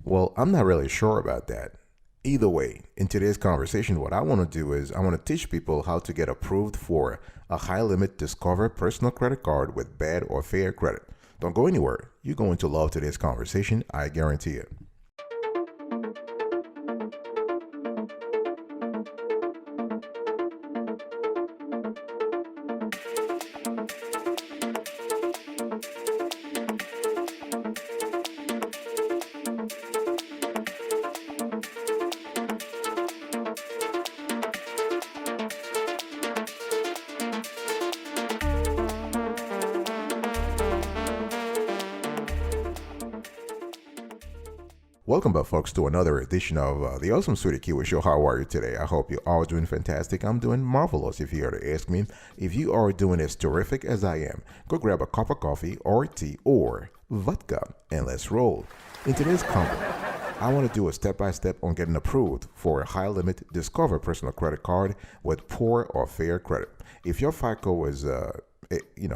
Well, I'm not really sure about that. Either way, in today's conversation, what I want to do is I want to teach people how to get approved for a high limit Discover personal credit card with bad or fair credit. Don't go anywhere. You're going to love today's conversation, I guarantee it. Welcome back, folks, to another edition of the Awesome Sweetie Kiwi Show. How are you today? I hope you're all doing fantastic. I'm doing marvelous, if you are to ask me. If you are doing as terrific as I am, go grab a cup of coffee or tea or vodka and let's roll. In today's convo, I want to do a step-by-step on getting approved for a high-limit Discover personal credit card with poor or fair credit. If your FICO is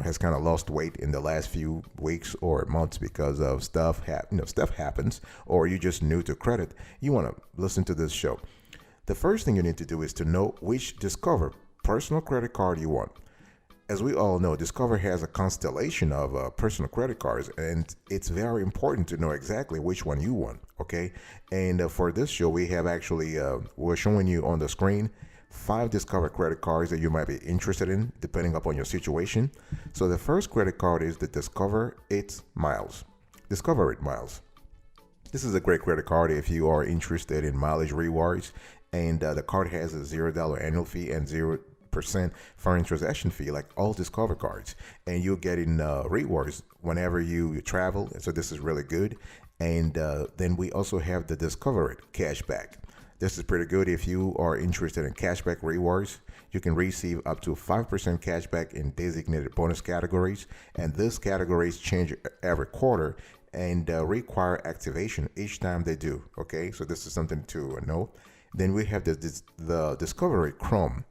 has kind of lost weight in the last few weeks or months because of stuff happens, or you're just new to credit, you want to listen to this show. The first thing you need to do is to know which Discover personal credit card you want. As we all know, Discover has a constellation of personal credit cards, and it's very important to know exactly which one you want. Okay, and for this show, we have actually we're showing you on the screen 5 Discover credit cards that you might be interested in depending upon your situation. So the first credit card is the Discover It Miles. Discover It Miles. This is a great credit card if you are interested in mileage rewards, and the card has a $0 annual fee and 0% foreign transaction fee like all Discover cards, and you're getting rewards whenever you travel. So this is really good. And then we also have the Discover It Cashback. This is pretty good if you are interested in cashback rewards. You can receive up to 5% cashback in designated bonus categories, and these categories change every quarter and require activation each time they do. Okay, so this is something to know. Then we have the Discover It Chrome,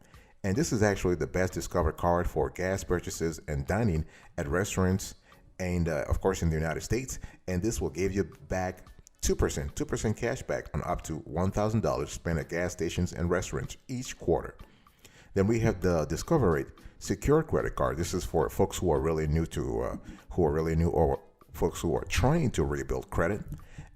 and this is actually the best Discover card for gas purchases and dining at restaurants and of course in the United States. And this will give you back 2% cash back on up to $1,000 spent at gas stations and restaurants each quarter. Then we have the Discover It Secure Credit Card. This is for folks who are really new or folks who are trying to rebuild credit.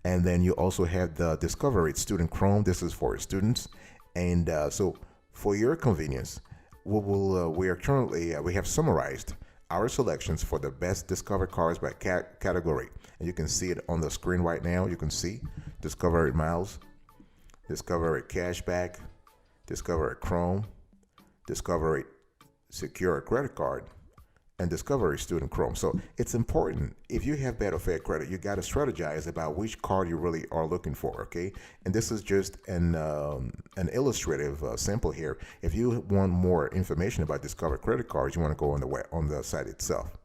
And then you also have the Discover It Student Chrome. This is for students. And so for your convenience, we have summarized our selections for the best Discover cards by category. And you can see it on the screen right now. You can see Discover It Miles, Discover It Cashback, Discover It Chrome, Discover It Secure Credit Card, and Discover It Student Chrome. So it's important, if you have bad or fair credit, you got to strategize about which card you really are looking for, okay? And this is just an illustrative sample here. If you want more information about Discover credit cards, you want to go on the site itself.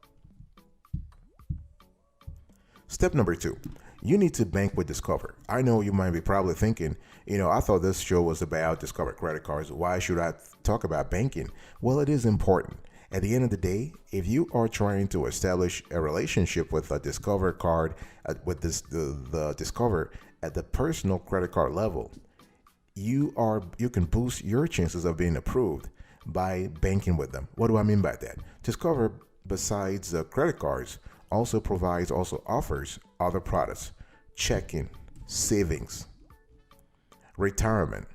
Step number 2, you need to bank with Discover. I know you might be probably thinking, I thought this show was about Discover credit cards. Why should I talk about banking? Well, it is important. At the end of the day, if you are trying to establish a relationship with a Discover card, the Discover at the personal credit card level, you can boost your chances of being approved by banking with them. What do I mean by that? Discover, besides credit cards, also offers other products: checking, savings, retirement.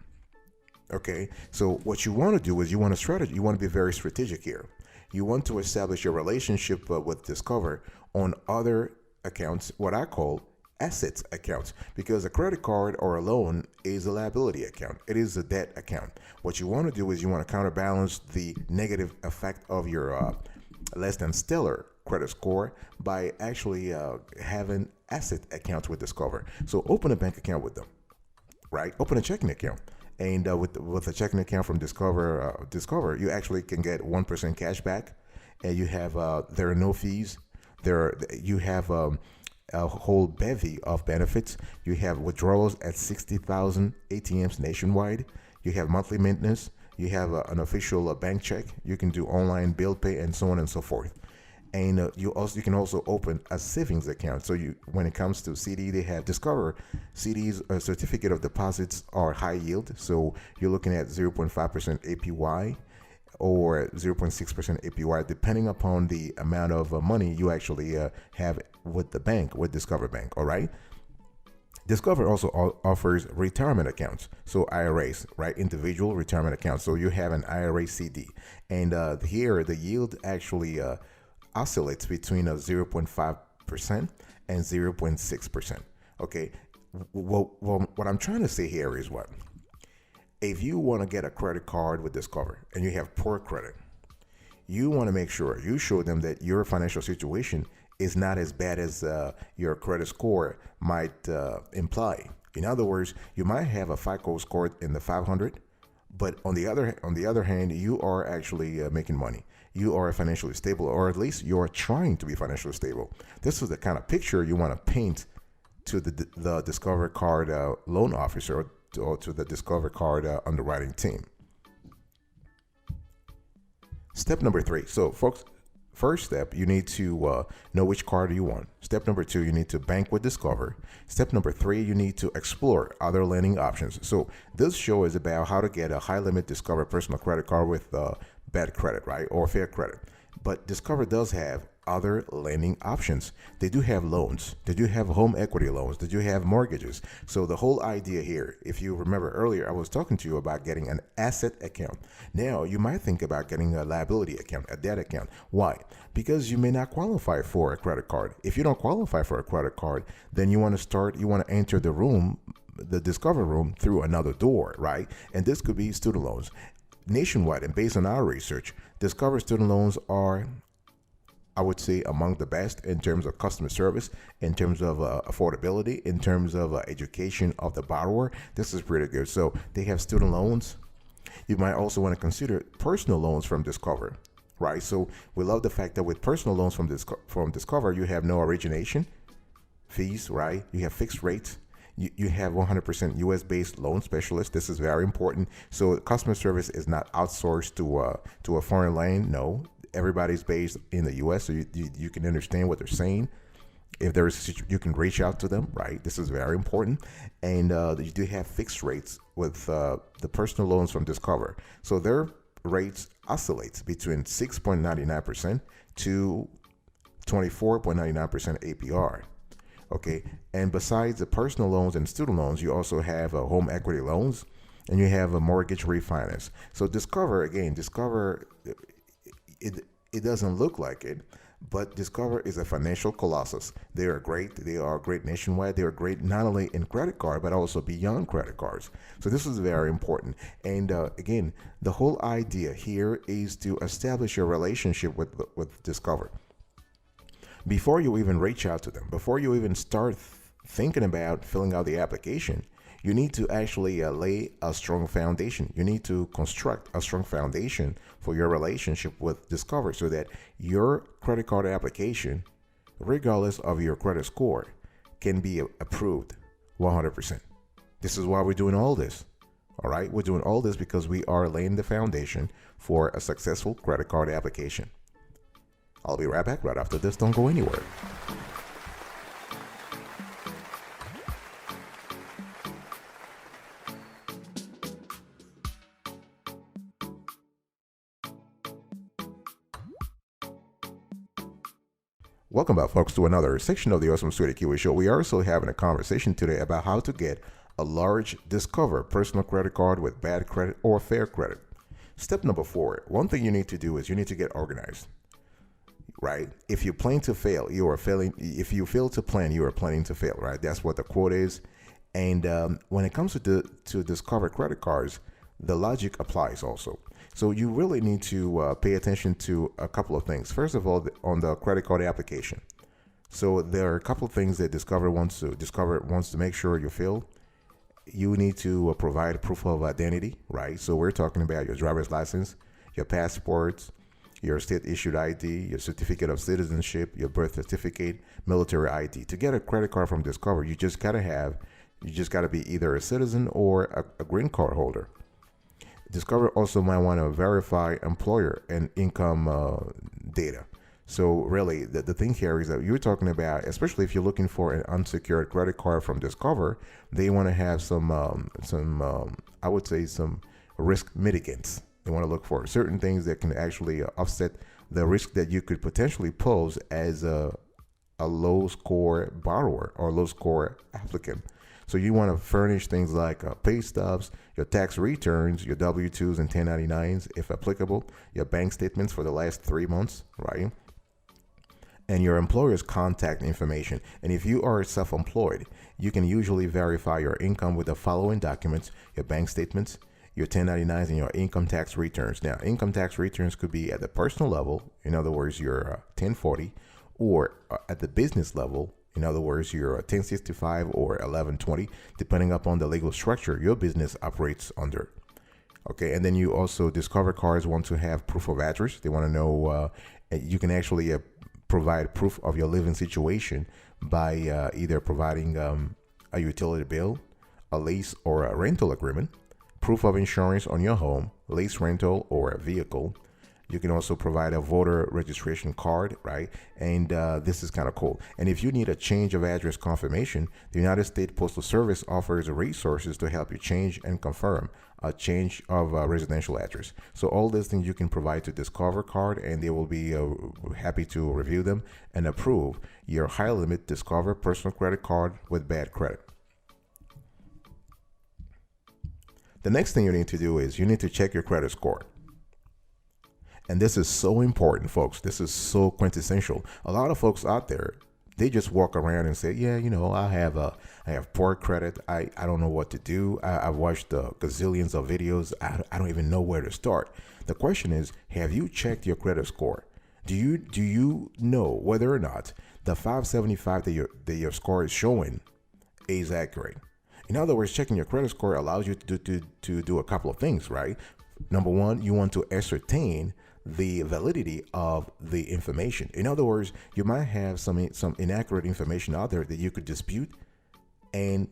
Okay, so what you want to do is you want to be very strategic here. You want to establish your relationship with Discover on other accounts, what I call assets accounts, because a credit card or a loan is a liability account. It is a debt account. What you want to do is you want to counterbalance the negative effect of your less than stellar credit score by actually having asset accounts with Discover. So open a bank account with them, right? Open a checking account. And with a checking account from Discover, you actually can get 1% cash back, and you have there are no fees. You have a whole bevy of benefits. You have withdrawals at 60,000 ATMs nationwide. You have monthly maintenance. You have an official bank check. You can do online bill pay and so on and so forth. And you can also open a savings account. So when it comes to CD, they have Discover CDs. Certificate of deposits are high yield. So you're looking at 0.5% APY or 0.6% APY, depending upon the amount of money you actually have with the bank, with Discover Bank. All right. Discover also offers retirement accounts, so IRAs, right? Individual retirement accounts. So you have an IRA CD, and here the yield actually oscillates between 0.5% and 0.6%. Okay. Well, what I'm trying to say here is what? If you want to get a credit card with Discover and you have poor credit, you want to make sure you show them that your financial situation is not as bad as your credit score might imply. In other words, you might have a FICO score in the 500, but on the other hand, you are actually making money. You are financially stable, or at least you are trying to be financially stable. This is the kind of picture you want to paint to the Discover Card loan officer or to the Discover Card underwriting team. Step number 3. So, folks, first step, you need to know which card you want. Step number 2, you need to bank with Discover. Step number 3, you need to explore other lending options. So this show is about how to get a high limit Discover personal credit card with bad credit, right? Or fair credit. But Discover does have other lending options. They do have loans. They do have home equity loans. They do have mortgages. So the whole idea here, if you remember earlier, I was talking to you about getting an asset account. Now you might think about getting a liability account, a debt account. Why? Because you may not qualify for a credit card. If you don't qualify for a credit card, then you want to enter the Discover room through another door, right? And this could be student loans. Nationwide, and based on our research, Discover student loans are, I would say, among the best in terms of customer service, in terms of affordability, in terms of education of the borrower. This is pretty good. So they have student loans. You might also want to consider personal loans from Discover, right? So we love the fact that with personal loans from Discover, you have no origination fees, right? You have fixed rates. You have 100% US-based loan specialist. This is very important. So customer service is not outsourced to a foreign land. No, everybody's based in the US, so you can understand what they're saying. If there is, you can reach out to them, right? This is very important. And you do have fixed rates with the personal loans from Discover. So their rates oscillates between 6.99% to 24.99% APR. Okay, and besides the personal loans and student loans, you also have home equity loans, and you have a mortgage refinance. So Discover, it doesn't look like it, but Discover is a financial colossus. They are great. They are great nationwide. They are great not only in credit card, but also beyond credit cards. So this is very important. And again, the whole idea here is to establish a relationship with Discover. Before you even reach out to them, before you even start thinking about filling out the application, you need to actually lay a strong foundation. You need to construct a strong foundation for your relationship with Discover so that your credit card application, regardless of your credit score, can be approved 100%. This is why we're doing all this. All right, we're doing all this because we are laying the foundation for a successful credit card application. I'll be right back right after this. Don't go anywhere. Welcome back, folks, to another section of the Awesome Sweetie Kiwi Show. We are also having a conversation today about how to get a large Discover personal credit card with bad credit or fair credit. Step number 4. One thing you need to do is you need to get organized. Right? If you plan to fail, you are failing. If you fail to plan, you are planning to fail, right? That's what the quote is. And when it comes to Discover credit cards, the logic applies also. So you really need to pay attention to a couple of things. First of all, on the credit card application. So there are a couple of things that Discover wants to make sure you fill. You need to provide proof of identity, right? So we're talking about your driver's license, your passports, your state-issued ID, your certificate of citizenship, your birth certificate, military ID. To get a credit card from Discover, you just gotta be either a citizen or a green card holder. Discover also might want to verify employer and income data. So really, the thing here is that you're talking about, especially if you're looking for an unsecured credit card from Discover, they want to have I would say some risk mitigants. They want to look for certain things that can actually offset the risk that you could potentially pose as a low score borrower or low score applicant. So you want to furnish things like pay stubs, your tax returns, your W-2s and 1099s, if applicable, your bank statements for the last 3 months, right? And your employer's contact information. And if you are self-employed, you can usually verify your income with the following documents: your bank statements, your 1099s, and your income tax returns. Now, income tax returns could be at the personal level, in other words, your 1040, or at the business level, in other words, your 1065 or 1120, depending upon the legal structure your business operates under. Okay, and then you also, Discover cards want to have proof of address. They want to know, you can actually provide proof of your living situation by either providing a utility bill, a lease or a rental agreement, proof of insurance on your home, lease, rental, or a vehicle. You can also provide a voter registration card, right? And this is kind of cool. And if you need a change of address confirmation, the United States Postal Service offers resources to help you change and confirm a change of residential address. So all these things you can provide to Discover card, and they will be happy to review them and approve your high limit Discover personal credit card with bad credit. The next thing you need to do is you need to check your credit score. And this is so important, folks. This is so quintessential. A lot of folks out there, they just walk around and say, yeah, I have poor credit. I don't know what to do. I've watched gazillions of videos. I don't even know where to start. The question is, have you checked your credit score? Do you know whether or not the 575 that your score is showing is accurate? In other words, checking your credit score allows you to do a couple of things, right? Number one, you want to ascertain the validity of the information. In other words, you might have some inaccurate information out there that you could dispute, and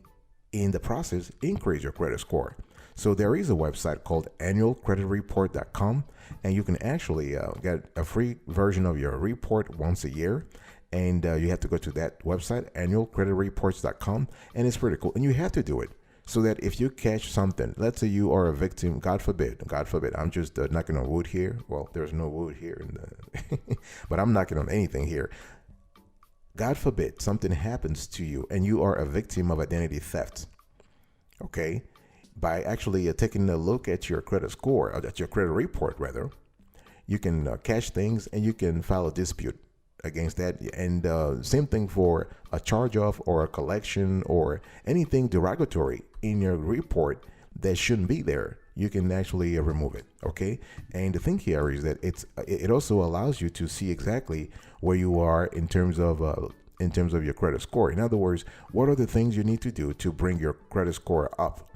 in the process increase your credit score. So there is a website called annualcreditreport.com, and you can actually get a free version of your report once a year. And you have to go to that website, annualcreditreport.com, and it's pretty cool. And you have to do it so that if you catch something, let's say you are a victim, God forbid, I'm just knocking on wood here. Well, there's no wood here, but I'm knocking on anything here. God forbid something happens to you and you are a victim of identity theft. Okay, by actually taking a look at your credit score, or at your credit report rather, you can catch things and you can file a dispute against that. And same thing for a charge off or a collection or anything derogatory in your report that shouldn't be there. You can actually remove it. Okay. And the thing here is that it also allows you to see exactly where you are in terms of your credit score. In other words, what are the things you need to do to bring your credit score up?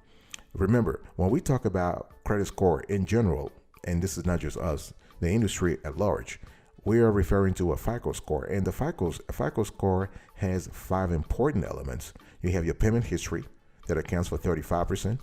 Remember, when we talk about credit score in general, and this is not just us, the industry at large, we are referring to a FICO score. And the FICO score has 5 important elements. You have your payment history that accounts for 35%,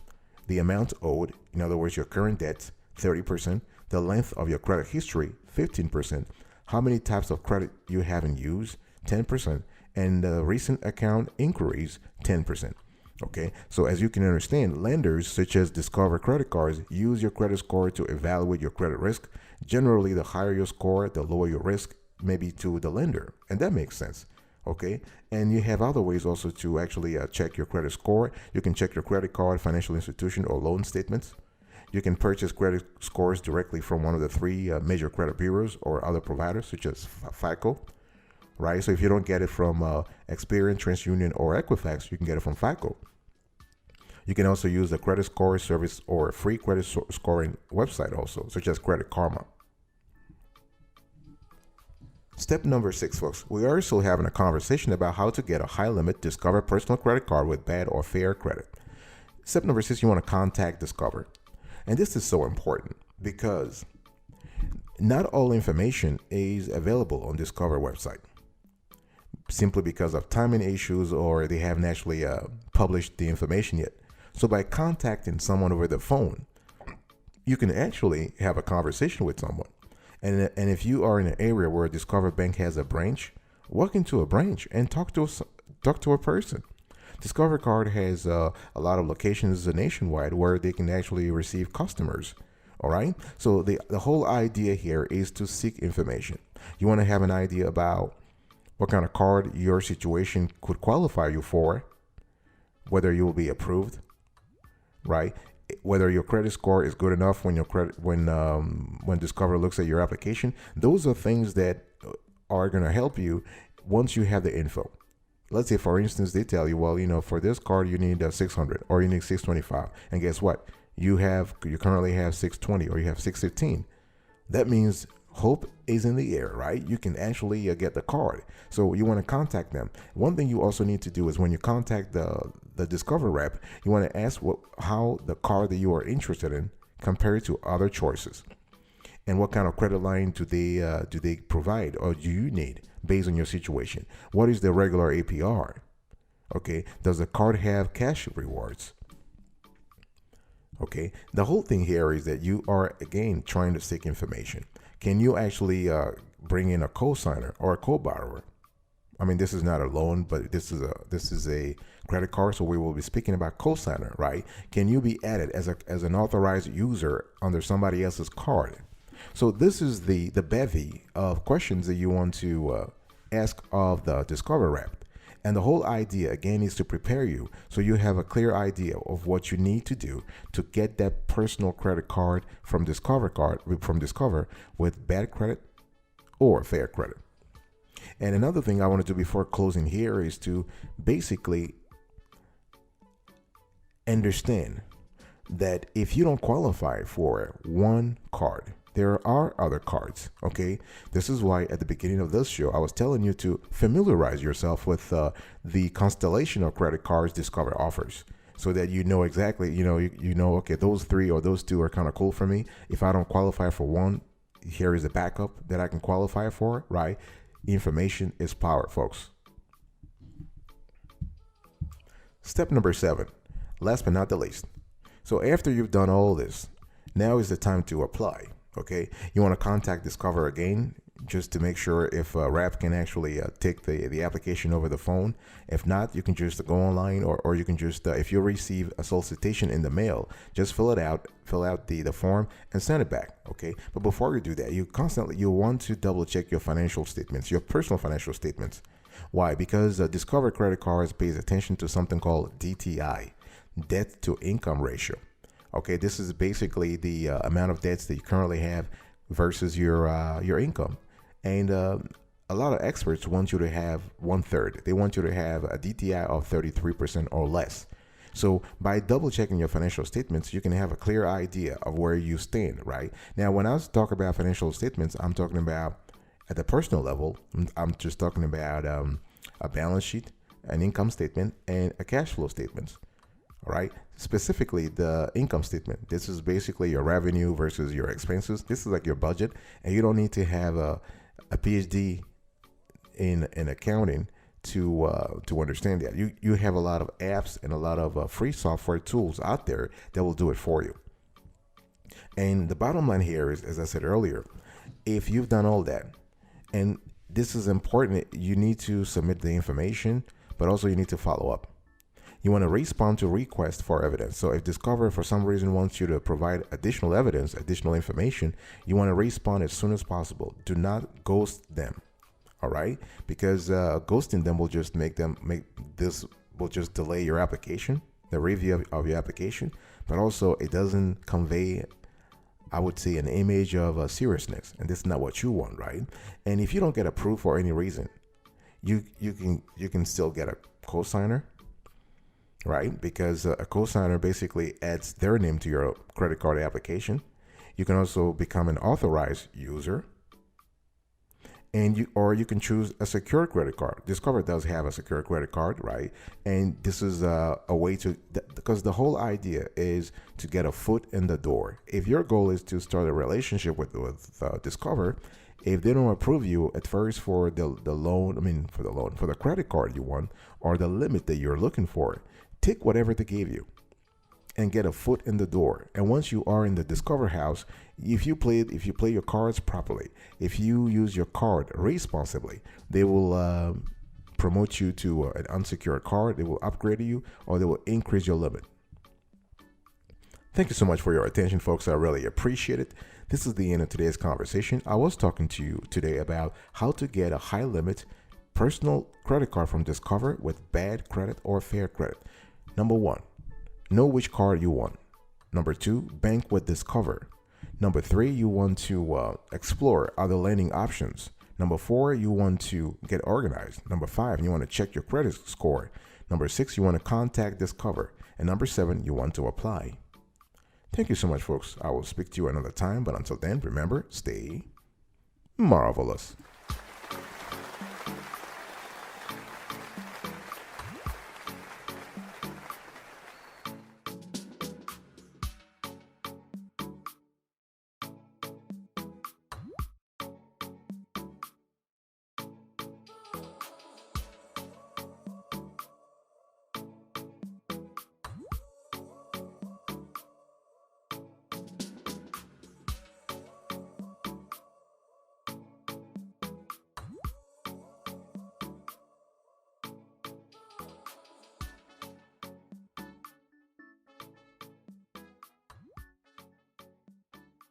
the amount owed, in other words, your current debts, 30%, the length of your credit history, 15%, how many types of credit you haven't used, 10%, and the recent account inquiries, 10%. Okay, so as you can understand, lenders such as Discover credit cards use your credit score to evaluate your credit risk. Generally, the higher your score, the lower your risk, maybe to the lender, and that makes sense. Okay, and you have other ways also to actually check your credit score. You can check your credit card, financial institution, or loan statements. You can purchase credit scores directly from one of the 3 major credit bureaus or other providers such as FICO. Right, so if you don't get it from Experian, TransUnion, or Equifax, you can get it from FICO. You can also use the credit score service or a free credit scoring website also, such as Credit Karma. Step number 6, folks. We are still having a conversation about how to get a high limit Discover personal credit card with bad or fair credit. Step number 6, you want to contact Discover. And this is so important because not all information is available on Discover website, simply because of timing issues or they haven't actually published the information yet. So by contacting someone over the phone, you can actually have a conversation with someone And if you are in an area where Discover Bank has a branch, walk into a branch and talk to a person. Discover Card has a lot of locations nationwide where they can actually receive customers. All right. So the whole idea here is to seek information. You want to have an idea about what kind of card your situation could qualify you for, whether you will be approved, right? Whether your credit score is good enough when when Discover looks at your application. Those are things that are going to help you once you have the info. Let's say, for instance, they tell you, well, for this card you need 600 or you need 625, and guess what? You currently have 620 or you have 615. That means hope is in the air, right? You can actually get the card. So you want to contact them. One thing you also need to do is when you contact the Discover rep, you want to ask how the card that you are interested in compared to other choices, and what kind of credit line do they provide or do you need based on your situation. What is the regular APR? Okay, does the card have cash rewards? Okay, the whole thing here is that you are again trying to seek information. Can you actually bring in a co-signer or a co-borrower? I mean, this is not a loan, but this is a credit card, so we will be speaking about co-signer, right? Can you be added as an authorized user under somebody else's card? So this is the bevy of questions that you want to ask of the Discover rep. And the whole idea, again, is to prepare you so you have a clear idea of what you need to do to get that personal credit card from Discover with bad credit or fair credit. And another thing I want to do before closing here is to basically understand that if you don't qualify for one card, there are other cards. Okay, this is why at the beginning of this show I was telling you to familiarize yourself with the constellation of credit cards Discover offers, so that you know exactly, okay, those three or those two are kind of cool for me. If I don't qualify for one, here is a backup that I can qualify for, right? Information is power, folks. Step number 7, last but not the least. So after you've done all this, now is the time to apply. Okay, you want to contact Discover again just to make sure if rep can actually take the application over the phone. If not, you can just go online, or you can just if you receive a solicitation in the mail, just fill out the form and send it back. Okay, but before you do that, you want to double check your financial statements, your personal financial statements. Why? Because Discover credit cards pays attention to something called DTI, debt to income ratio. Okay, this is basically the amount of debts that you currently have versus your income. And a lot of experts want you to have 1/3. They want you to have a DTI of 33% or less. So by double checking your financial statements, you can have a clear idea of where you stand, right? Now, when I talk about financial statements, I'm talking about at the personal level. I'm just talking about a balance sheet, an income statement, and a cash flow statement. All right. Specifically, the income statement. This is basically your revenue versus your expenses. This is like your budget, and you don't need to have a PhD in accounting to understand that. You have a lot of apps and a lot of free software tools out there that will do it for you. And the bottom line here is, as I said earlier, if you've done all that, and this is important, you need to submit the information, but also you need to follow up. You want to respond to requests for evidence. So if Discover for some reason wants you to provide additional evidence, additional information, you want to respond as soon as possible. Do not ghost them. All right? Because ghosting them will just will just delay your application, the review of your application, but also it doesn't convey, I would say, an image of seriousness, and this is not what you want, right? And if you don't get approved for any reason, you can still get a cosigner, right? Because a cosigner basically adds their name to your credit card application. You can also become an authorized user, and you can choose a secure credit card. Discover does have a secure credit card, right? And this is a way to, because the whole idea is to get a foot in the door. If your goal is to start a relationship with Discover, if they don't approve you at first for the credit card you want, or the limit that you're looking for, take whatever they gave you. and get a foot in the door. And once you are in the Discover house, if you play your cards properly, if you use your card responsibly, they will promote you to an unsecured card. They will upgrade you, or they will increase your limit. Thank you so much for your attention, folks. I really appreciate it. This is the end of today's conversation. I was talking to you today about how to get a high limit personal credit card from Discover with bad credit or fair credit. Number 1, know which card you want. Number 2, bank with Discover. Number 3, you want to explore other lending options. Number 4, you want to get organized. Number 5, you want to check your credit score. Number 6, you want to contact Discover. And number 7, you want to apply. Thank you so much, folks. I will speak to you another time, but until then, remember, stay marvelous.